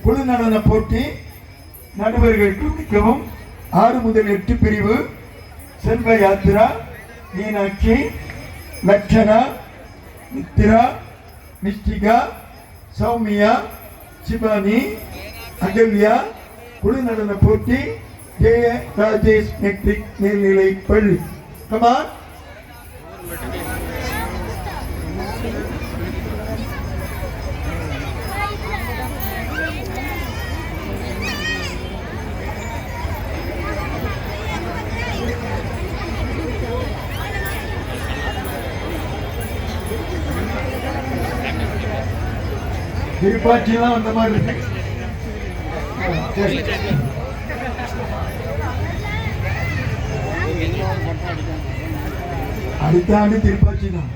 குழு நடன போட்டி நடுவர்கள் கவனிக்கவும். 6 முதல் 8 பிரிவு. செல்வ யாத்ரா, மீனாட்சி, லட்சணா, நித்ரா, மிஸ்டிகா, சௌமியா, சிவானி, அகல்யா. குழு நடன போட்டி ஜெய ராஜேஷ் மெட்ரிக் மேல்நிலை பள்ளி. கமான். திருப்பாச்சிலாம் அந்த மாதிரி இருக்கு. அடுத்த ஆண்டு திருப்பாச்சி தான்.